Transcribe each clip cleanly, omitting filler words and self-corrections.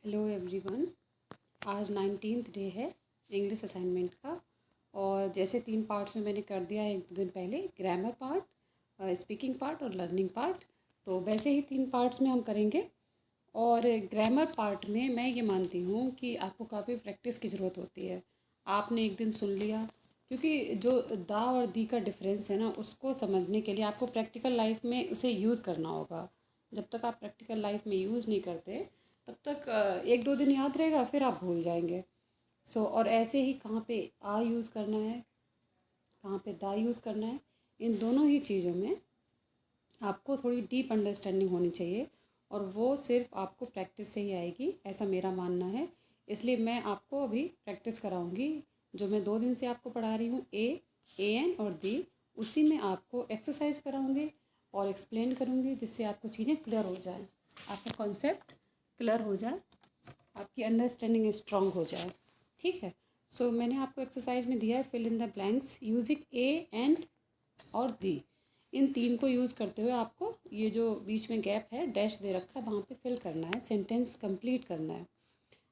Hello everyone. आज 19th day है English assignment का। और जैसे 3 पार्ट्स में मैंने कर दिया है 1-2 दिन पहले, ग्रामर पार्ट, स्पीकिंग पार्ट और लर्निंग पार्ट, तो वैसे ही 3 पार्ट्स में हम करेंगे। और ग्रामर पार्ट में मैं ये मानती हूँ कि आपको काफ़ी प्रैक्टिस की ज़रूरत होती है। आपने एक दिन सुन लिया, क्योंकि जो दा और दी का डिफरेंस है ना, उसको समझने के लिए आपको प्रैक्टिकल लाइफ में उसे यूज़ करना होगा। जब तक आप प्रैक्टिकल लाइफ में यूज़ नहीं करते तब तक 1-2 दिन याद रहेगा, फिर आप भूल जाएंगे। और ऐसे ही कहाँ पे आ यूज़ करना है, कहाँ पे दा यूज़ करना है, इन दोनों ही चीज़ों में आपको थोड़ी डीप अंडरस्टैंडिंग होनी चाहिए। और वो सिर्फ आपको प्रैक्टिस से ही आएगी, ऐसा मेरा मानना है। इसलिए मैं आपको अभी प्रैक्टिस कराऊंगी। जो मैं 2 दिन से आपको पढ़ा रही हूँ, ए एन और दी, उसी में आपको एक्सरसाइज कराऊंगी और एक्सप्लेन करूँगी, जिससे आपको चीज़ें क्लियर हो जाए, आपका कॉन्सेप्ट क्लियर हो जाए, आपकी अंडरस्टैंडिंग स्ट्रांग हो जाए। ठीक है। मैंने आपको एक्सरसाइज में दिया है, fill in the blanks using a and और दी। इन 3 को यूज़ करते हुए आपको ये जो बीच में गैप है, डैश दे रखा है, वहाँ पे फिल करना है, सेंटेंस कंप्लीट करना है।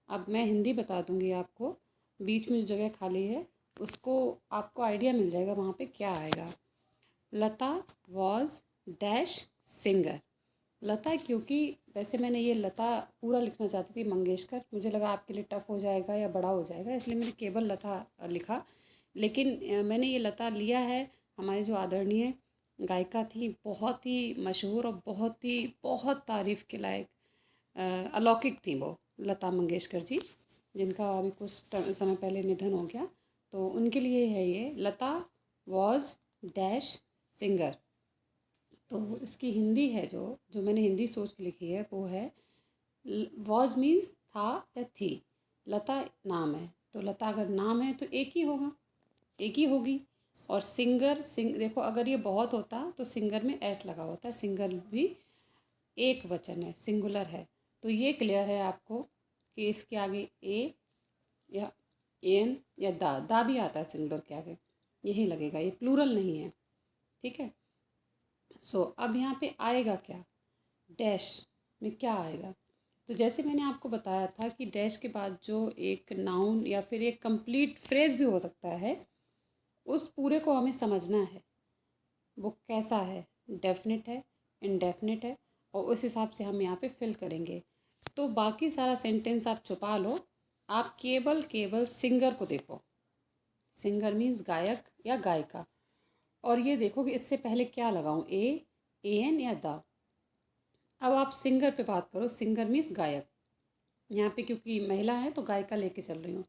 अब मैं हिंदी बता दूँगी आपको, बीच में जो जगह खाली है उसको आपको आइडिया मिल जाएगा वहाँ पे क्या आएगा। लता वॉज डैश सिंगर। लता, क्योंकि वैसे मैंने ये लता पूरा लिखना चाहती थी मंगेशकर, मुझे लगा आपके लिए टफ़ हो जाएगा या बड़ा हो जाएगा, इसलिए मैंने केवल लता लिखा। लेकिन मैंने ये लता लिया है, हमारे जो आदरणीय गायिका थी, बहुत ही मशहूर और बहुत तारीफ़ के लायक, अलौकिक थी वो लता मंगेशकर जी, जिनका अभी कुछ समय पहले निधन हो गया। तो उनके लिए है ये, लता वॉज डैश सिंगर। तो इसकी हिंदी है, जो जो मैंने हिंदी सोच के लिखी है वो है, वॉज मीन्स था या थी, लता नाम है, तो लता अगर नाम है तो एक ही होगा, एक ही होगी। और सिंगर, देखो अगर ये बहुत होता तो सिंगर में एस लगा होता है, सिंगर भी एक वचन है, सिंगुलर है। तो ये क्लियर है आपको कि इसके आगे ए या एन या दा भी आता है सिंगुलर के आगे, यही लगेगा, ये प्लूरल नहीं है। ठीक है। अब यहाँ पे आएगा क्या, डैश में क्या आएगा। तो जैसे मैंने आपको बताया था कि डैश के बाद जो एक नाउन या फिर एक कंप्लीट फ्रेज भी हो सकता है, उस पूरे को हमें समझना है, वो कैसा है, डेफिनेट है, इनडेफिनेट है, और उस हिसाब से हम यहाँ पे फिल करेंगे। तो बाकी सारा सेंटेंस आप छुपा लो, आप केवल केवल सिंगर को देखो। सिंगर मीन्स गायक या गायिका। और ये देखो कि इससे पहले क्या लगाऊं, ए एन या द। अब आप सिंगर पे बात करो, सिंगर मीन्स गायक, यहाँ पे क्योंकि महिला है तो गायिका लेके चल रही हूँ।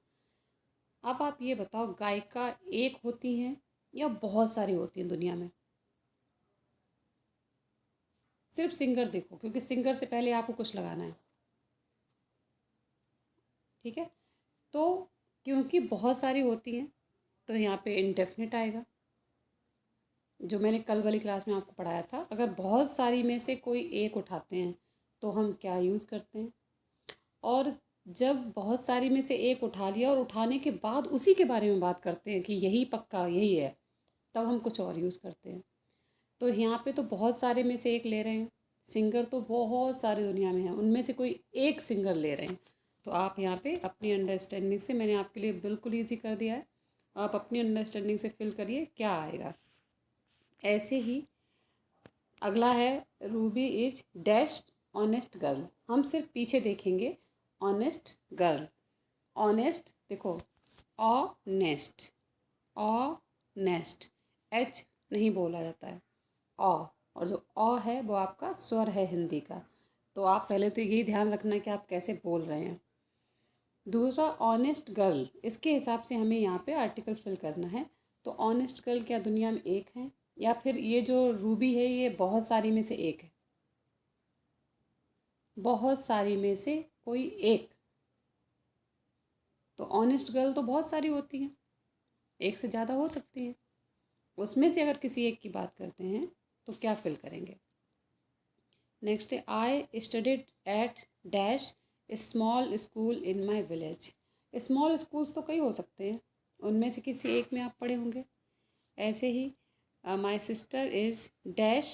अब आप ये बताओ, गायिका एक होती हैं या बहुत सारी होती हैं दुनिया में। सिर्फ सिंगर देखो, क्योंकि सिंगर से पहले आपको कुछ लगाना है। ठीक है। तो क्योंकि बहुत सारी होती हैं तो यहाँ पे इनडेफिनिट आएगा, जो मैंने कल वाली क्लास में आपको पढ़ाया था। अगर बहुत सारी में से कोई एक उठाते हैं तो हम क्या यूज़ करते हैं, और जब बहुत सारी में से एक उठा लिया और उठाने के बाद उसी के बारे में बात करते हैं कि यही पक्का यही है, तब हम कुछ और यूज़ करते हैं। तो यहाँ पे तो बहुत सारे में से एक ले रहे हैं, सिंगर तो बहुत सारी दुनिया में है, उनमें से कोई एक सिंगर ले रहे हैं। तो आप यहाँ पे अपनी अंडरस्टैंडिंग से, मैंने आपके लिए बिल्कुल ईजी कर दिया है, आप अपनी अंडरस्टैंडिंग से फिल करिए क्या आएगा। ऐसे ही अगला है, Ruby is dash honest girl. हम सिर्फ पीछे देखेंगे, ऑनेस्ट गर्ल। ऑनेस्ट देखो, ऑनेस्ट, ऑनेस्ट, एच नहीं बोला जाता है, ऑ। और जो ऑ है वो आपका स्वर है हिंदी का। तो आप पहले तो यही ध्यान रखना कि आप कैसे बोल रहे हैं। दूसरा, ऑनेस्ट गर्ल, इसके हिसाब से हमें यहाँ पे आर्टिकल फिल करना है। तो ऑनेस्ट गर्ल क्या दुनिया में एक है, या फिर ये जो रूबी है ये बहुत सारी में से एक है, बहुत सारी में से कोई एक। तो ऑनेस्ट गर्ल तो बहुत सारी होती हैं, एक से ज़्यादा हो सकती हैं, उसमें से अगर किसी एक की बात करते हैं तो क्या फिल करेंगे। नेक्स्ट है, I studied at dash small school in my village. Small schools तो कई हो सकते हैं, उनमें से किसी एक में आप पढ़े होंगे। ऐसे ही my sister is dash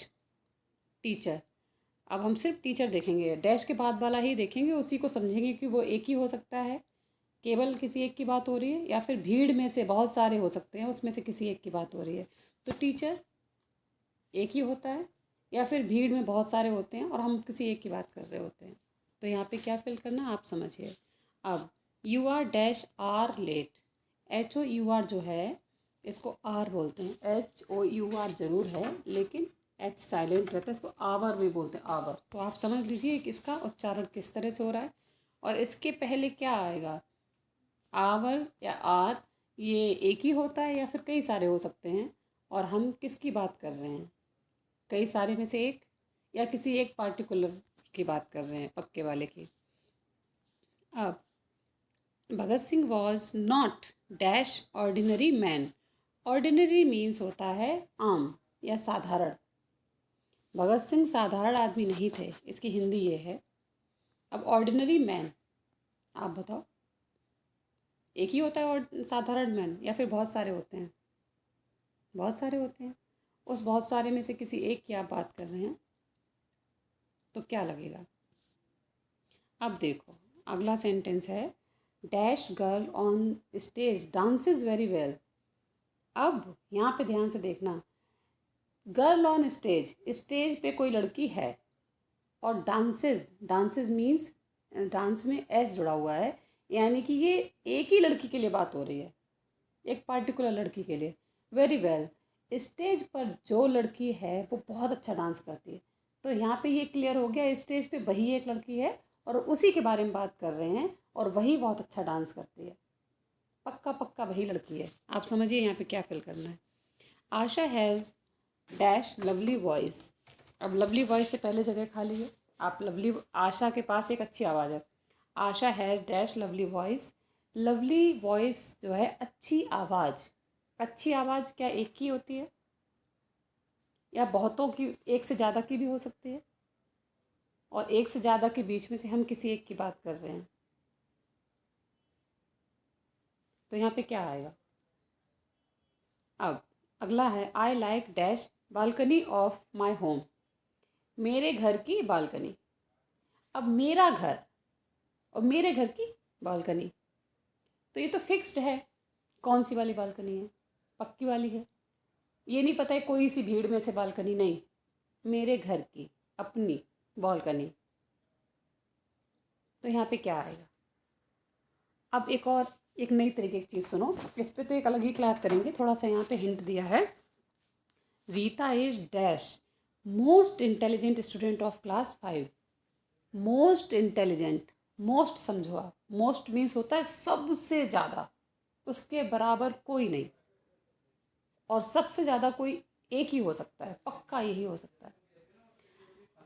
teacher. अब हम सिर्फ टीचर देखेंगे, डैश के बाद वाला ही देखेंगे, उसी को समझेंगे कि वो एक ही हो सकता है, केवल किसी एक की बात हो रही है, या फिर भीड़ में से बहुत सारे हो सकते हैं, उसमें से किसी एक की बात हो रही है। तो टीचर एक ही होता है, या फिर भीड़ में बहुत सारे होते हैं और हम किसी एक की बात कर रहे होते हैं। तो यहाँ पे क्या फिल करना आप समझिए। अब you are dash hour late, HOUR जो है इसको आर बोलते हैं, HOUR ज़रूर है लेकिन एच साइलेंट रहता है, इसको आवर भी बोलते हैं, आवर। तो आप समझ लीजिए कि इसका उच्चारण किस तरह से हो रहा है। और इसके पहले क्या आएगा, आवर या आर, ये एक ही होता है या फिर कई सारे हो सकते हैं। और हम किसकी बात कर रहे हैं, कई सारे में से एक, या किसी एक पार्टिकुलर की बात कर रहे हैं, पक्के वाले की। अब Bhagat Singh was not dash ordinary man. Ordinary means होता है आम या साधारण। भगत सिंह साधारण आदमी नहीं थे, इसकी हिंदी ये है। अब ऑर्डिनरी मैन, आप बताओ, एक ही होता है और साधारण मैन, या फिर बहुत सारे होते हैं? बहुत सारे होते हैं। उस बहुत सारे में से किसी एक की आप बात कर रहे हैं, तो क्या लगेगा। अब देखो अगला सेंटेंस है, dash girl on stage dances very well. अब यहाँ पे ध्यान से देखना, गर्ल ऑन स्टेज, स्टेज पे कोई लड़की है, और डांसेस, डांसेस मीन्स डांस में एस जुड़ा हुआ है, यानी कि ये एक ही लड़की के लिए बात हो रही है, एक पार्टिकुलर लड़की के लिए। वेरी वेल, स्टेज पर जो लड़की है वो बहुत अच्छा डांस करती है। तो यहाँ पे ये क्लियर हो गया, स्टेज पे वही एक लड़की है और उसी के बारे में बात कर रहे हैं, और वही बहुत अच्छा डांस करती है, पक्का पक्का वही लड़की है। आप समझिए यहाँ पे क्या फिल करना है। Asha has dash lovely voice. अब लवली वॉइस से पहले जगह खा लीजिए आप। लवली, आशा के पास एक अच्छी आवाज़ है। Asha has dash lovely voice. Lovely voice जो है अच्छी आवाज़। अच्छी आवाज़ क्या एक की होती है, या बहुतों की, एक से ज़्यादा की भी हो सकती है, और एक से ज़्यादा के बीच में से हम किसी एक की बात कर रहे हैं। तो यहाँ पे क्या आएगा। अब अगला है, I like dash balcony of my home. मेरे घर की बालकनी। अब मेरा घर और मेरे घर की बालकनी, तो ये तो फिक्स्ड है, कौन सी वाली बालकनी है, पक्की वाली है। ये नहीं पता है कोई सी भीड़ में से बालकनी, नहीं, मेरे घर की अपनी बालकनी। तो यहाँ पे क्या आएगा। अब एक और, एक नई तरीके की चीज़ सुनो, इस पे तो एक अलग ही क्लास करेंगे। थोड़ा सा यहाँ पे हिंट दिया है, Rita is dash most intelligent student of class 5। Most intelligent, most समझो आप, मोस्ट मीन्स होता है सबसे ज़्यादा, उसके बराबर कोई नहीं, और सबसे ज़्यादा कोई एक ही हो सकता है, पक्का यही हो सकता है।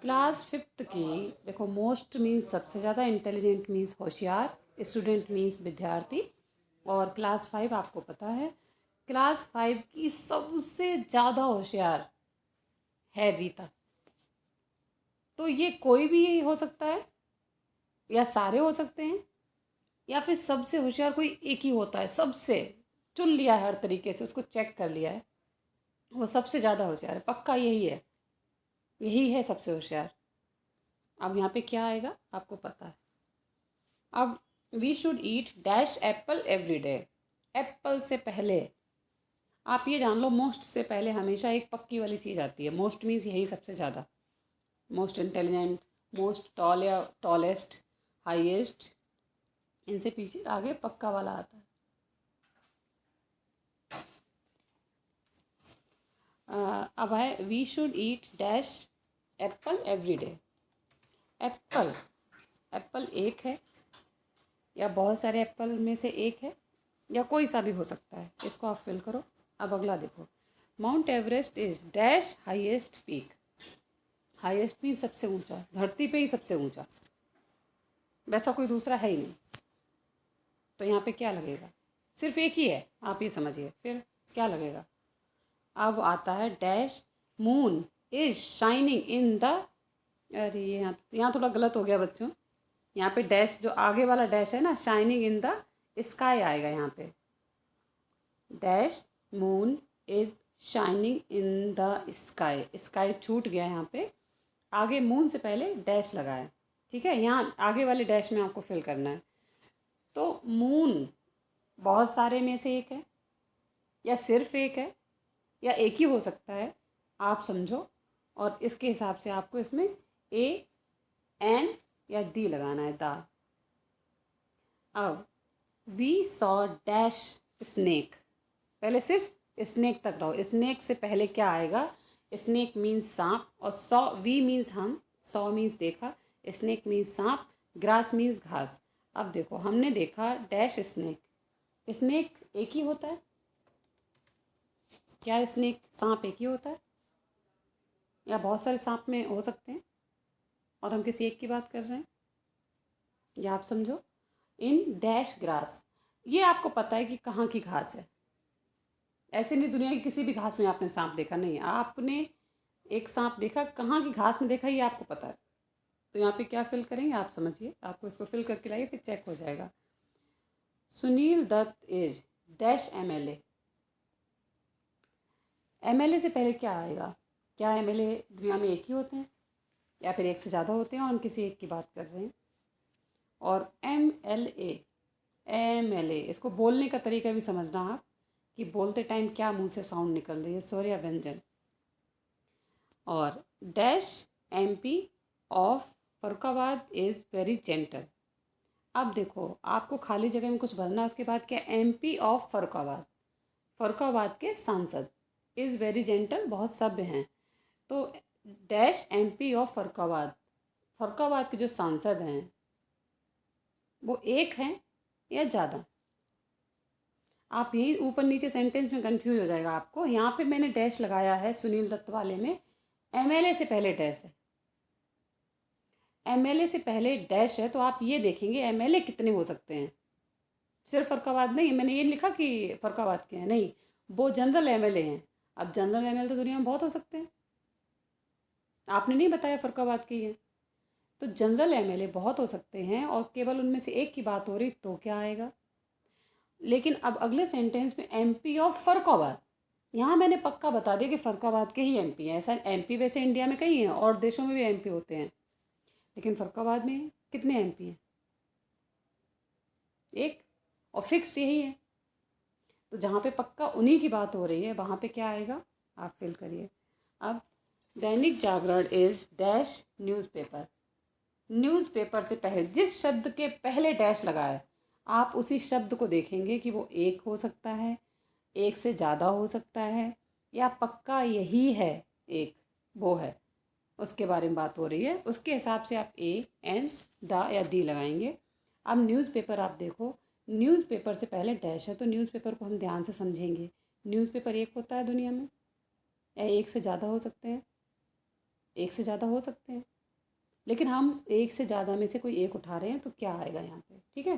क्लास 5 की, देखो मोस्ट मीन्स सबसे ज़्यादा, इंटेलिजेंट मीन्स होशियार, स्टूडेंट मीन्स विद्यार्थी, और क्लास 5 आपको पता है, क्लास 5 की सबसे ज़्यादा होशियार है रीता। तो ये कोई भी हो सकता है, या सारे हो सकते हैं, या फिर सबसे होशियार कोई एक ही होता है, सबसे चुन लिया है, हर तरीके से उसको चेक कर लिया है, वो सबसे ज़्यादा होशियार है, पक्का यही है, यही है सबसे होशियार। अब यहाँ पे क्या आएगा आपको पता है। अब we should eat dash apple every day. Apple से पहले आप ये जान लो, मोस्ट से पहले हमेशा एक पक्की वाली चीज़ आती है। मोस्ट मीन्स यही सबसे ज़्यादा, मोस्ट इंटेलिजेंट, मोस्ट टॉल या टॉलेस्ट, हाईएस्ट, इनसे पीछे आगे पक्का वाला आता है। अब है, we should eat dash apple every day. Apple, apple एक है, या बहुत सारे एप्पल में से एक है, या कोई सा भी हो सकता है, इसको आप फिल करो। अब अगला देखो, mount Everest is dash highest peak. Highest mean सबसे ऊंचा, धरती पे ही सबसे ऊंचा, वैसा कोई दूसरा है ही नहीं। तो यहाँ पे क्या लगेगा, सिर्फ एक ही है, आप ये समझिए, फिर क्या लगेगा। अब आता है dash moon is shining in the, अरे ये यहाँ थोड़ा गलत हो गया बच्चों। यहाँ पे डैश, जो आगे वाला डैश है ना, शाइनिंग इन द स्काई आएगा यहाँ पे। Dash moon is shining in the sky, sky छूट गया यहाँ पे, आगे मून से पहले डैश लगाए, ठीक है, यहाँ आगे वाले डैश में आपको फिल करना है। तो मून बहुत सारे में से एक है या सिर्फ एक है या एक ही हो सकता है, आप समझो। और इसके हिसाब से आपको इसमें ए, एन या दी लगाना है, दा। अब वी सॉ डैश स्नेक, पहले सिर्फ स्नेक तक रहो। स्नेक से पहले क्या आएगा? स्नेक मीन्स सांप, और सॉ, वी मीन्स हम, सॉ मीन्स देखा, स्नेक मीन्स सांप, ग्रास मीन्स घास। अब देखो, हमने देखा डैश स्नेक। स्नेक एक ही होता है क्या? स्नेक सांप एक ही होता है या बहुत सारे सांप में हो सकते हैं और हम किसी एक की बात कर रहे हैं? या आप समझो, इन डैश ग्रास, ये आपको पता है कि कहाँ की घास है। ऐसे नहीं दुनिया की किसी भी घास में आपने सांप देखा नहीं है, आपने एक सांप देखा, कहाँ की घास में देखा ये आपको पता है। तो यहाँ पे क्या फिल करेंगे आप समझिए, आपको इसको फिल करके लाइए फिर चेक हो जाएगा। Sunil Dutt is dash MLA. MLA से पहले क्या आएगा? क्या एमएलए दुनिया में एक ही होते हैं या फिर एक से ज़्यादा होते हैं और हम किसी एक की बात कर रहे हैं? और एमएलए, एमएलए, इसको बोलने का तरीका भी समझना आप कि बोलते टाइम क्या मुंह से साउंड निकल रही है, स्वर या व्यंजन। और dash MP of Farrukhabad is very gentle. अब देखो, आपको खाली जगह में कुछ भरना है, उसके बाद क्या? एमपी ऑफ फरुखाबाद, फरुखाबाद के सांसद, इज़ वेरी जेंटल, बहुत सभ्य हैं। तो dash MP of Farrukhabad, Farrukhabad के जो सांसद हैं वो एक हैं या ज़्यादा? आप यही ऊपर नीचे सेंटेंस में कंफ्यूज हो जाएगा आपको। यहाँ पे मैंने डैश लगाया है सुनील दत्त वाले में, एमएलए से पहले डैश है, एमएलए से पहले डैश है, तो आप ये देखेंगे एमएलए कितने हो सकते हैं। सिर्फ फरुखाबाद नहीं, मैंने ये लिखा कि फरुखाबाद के हैं, नहीं, वो जनरल एमएलए हैं। अब जनरल एमएलए तो दुनिया में बहुत हो सकते हैं, आपने नहीं बताया फरुखाबाद के ही हैं। तो जनरल एमएलए बहुत हो सकते हैं और केवल उनमें से एक की बात हो रही, तो क्या आएगा? लेकिन अब अगले सेंटेंस में एमपी ऑफ फरुखाबाद, यहाँ मैंने पक्का बता दिया कि फरुखाबाद के ही एमपी हैं। ऐसा एमपी वैसे इंडिया में कई हैं और देशों में भी एमपी होते हैं, लेकिन फरुखाबाद में कितने एमपी हैं? एक, और फिक्स यही है। तो जहाँ पे पक्का उन्हीं की बात हो रही है वहाँ पे क्या आएगा आप फिल करिए। अब Dainik Jagran is dash newspaper. Newspaper से पहले जिस शब्द के पहले डैश लगा है, आप उसी शब्द को देखेंगे कि वो एक हो सकता है, एक से ज़्यादा हो सकता है, या पक्का यही है एक, वो है, उसके बारे में बात हो रही है। उसके हिसाब से आप ए, एन, दा या दी लगाएंगे। अब न्यूज़पेपर आप देखो, न्यूज़पेपर से पहले डैश है, तो न्यूज़पेपर को हम ध्यान से समझेंगे। न्यूज़पेपर एक होता है दुनिया में या एक से ज़्यादा हो सकते हैं? एक से ज़्यादा हो सकते हैं, लेकिन हम एक से ज़्यादा में से कोई एक उठा रहे हैं, तो क्या आएगा यहाँ पे? ठीक है,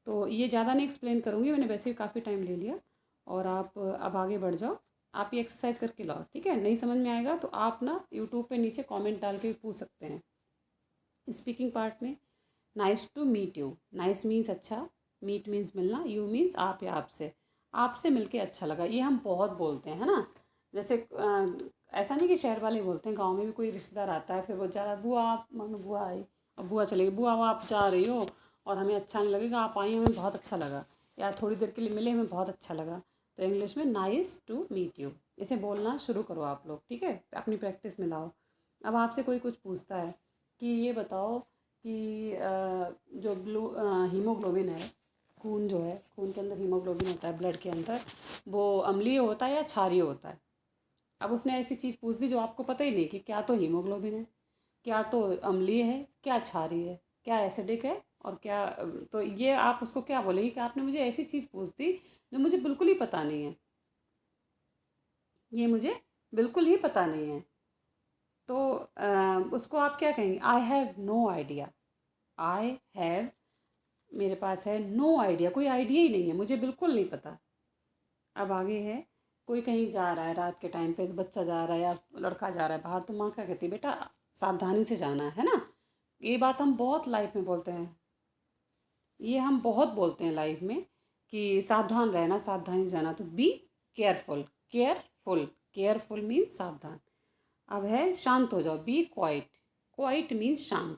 तो ये ज़्यादा नहीं एक्सप्लेन करूँगी, मैंने वैसे भी काफ़ी टाइम ले लिया। और आप अब आगे बढ़ जाओ, आप ये एक्सरसाइज करके लाओ, ठीक है। नहीं समझ में आएगा तो आप ना यूट्यूब पे नीचे कमेंट डाल के भी पूछ सकते हैं। स्पीकिंग पार्ट में nice to meet you, nice means अच्छा, मीट मीन्स मिलना, यू मीन्स आप या आपसे, आपसे मिलके अच्छा लगा, ये हम बहुत बोलते हैं, है ना। जैसे ऐसा नहीं कि शहर वाले बोलते हैं, गांव में भी कोई रिश्तेदार आता है, फिर वो जा रहा, बुआ आप, मानो बुआ आई और बुआ चली गई, बुआ वो आप जा रही हो और हमें अच्छा नहीं लगेगा, आप आई हमें बहुत अच्छा लगा, या थोड़ी देर के लिए मिले हमें बहुत अच्छा लगा। तो इंग्लिश में नाइस टू मीट यू, इसे बोलना शुरू करो आप लोग, ठीक है, अपनी प्रैक्टिस में लाओ। अब आपसे कोई कुछ पूछता है कि ये बताओ कि जो हीमोग्लोबिन है, खून जो है, खून के अंदर हीमोग्लोबिन होता है, ब्लड के अंदर, वो अम्लीय होता है या क्षारीय होता है? अब उसने ऐसी चीज़ पूछ दी जो आपको पता ही नहीं कि क्या तो हीमोग्लोबिन है, क्या तो अम्लीय है, क्या क्षारीय है, क्या एसिडिक है, और क्या तो ये आप उसको क्या बोलेंगे कि आपने मुझे ऐसी चीज़ पूछ दी जो मुझे बिल्कुल ही पता नहीं है, ये मुझे बिल्कुल ही पता नहीं है। तो उसको आप क्या कहेंगे? I have no idea, I have, मेरे पास है, नो आइडिया, कोई आइडिया ही नहीं है, मुझे बिल्कुल नहीं पता। अब आगे है, कोई कहीं जा रहा है रात के टाइम पे, तो बच्चा जा रहा है या लड़का जा रहा है बाहर, तो माँ क्या कहती है, बेटा सावधानी से जाना है ना। ये बात हम बहुत लाइफ में बोलते हैं, ये हम बहुत बोलते हैं लाइफ में कि सावधान रहना, सावधानी से जाना, तो be careful, careful, careful means सावधान। अब है शांत हो जाओ, बी क्वाइट, क्वाइट मीन्स शांत,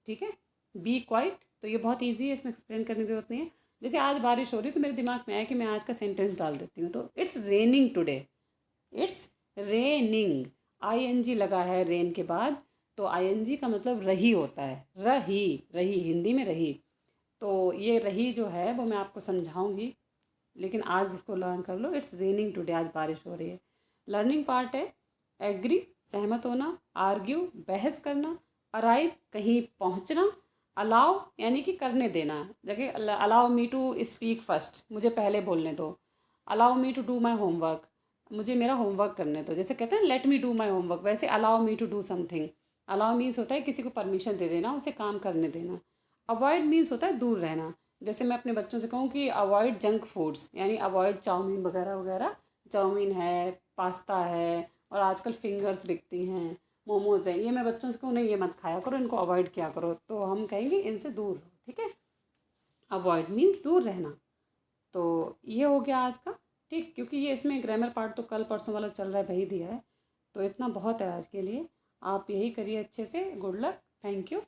ठीक है। बी क्वाइट, तो ये बहुत ईजी है, इसमें एक्सप्लेन करने की ज़रूरत नहीं है। जैसे आज बारिश हो रही है तो मेरे दिमाग में आया कि मैं आज का सेंटेंस डाल देती हूँ, तो it's raining today, it's raining, ING लगा है रेन के बाद, तो आईएनजी का मतलब रही होता है, रही, रही हिंदी में रही। तो ये रही जो है वो मैं आपको समझाऊंगी, लेकिन आज इसको लर्न कर लो। इट्स रेनिंग टुडे, आज बारिश हो रही है। लर्निंग पार्ट है एग्री, सहमत होना, आर्ग्यू, बहस करना, अराइव, कहीं पहुंचना, अलाउ यानी कि करने देना, जगह allow me to speak first, मुझे पहले बोलने दो, allow me to do my homework, मुझे मेरा होमवर्क करने दो, जैसे कहते हैं let me do my homework, वैसे allow me to do something. Allow means होता है किसी को परमिशन दे देना, उसे काम करने देना। अवॉइड मीन्स होता है दूर रहना, जैसे मैं अपने बच्चों से कहूँ कि अवॉइड जंक फूड्स, यानी अवॉइड चाउमीन वगैरह वगैरह, चाउमीन है, पास्ता है, और आजकल फिंगर्स बिकती हैं, मोमोज़ हैं, ये मैं बच्चों से कहूँ नहीं ये मत खाया करो, इनको अवॉइड किया करो, तो हम कहेंगे इनसे दूर रहो, ठीक है। अवॉइड मीन्स दूर रहना। तो ये हो गया आज का, ठीक, क्योंकि ये इसमें ग्रामर पार्ट तो कल परसों वाला चल रहा है, वही दिया है, तो इतना बहुत है आज के लिए। आप यही करिए अच्छे से। Good luck, thank you.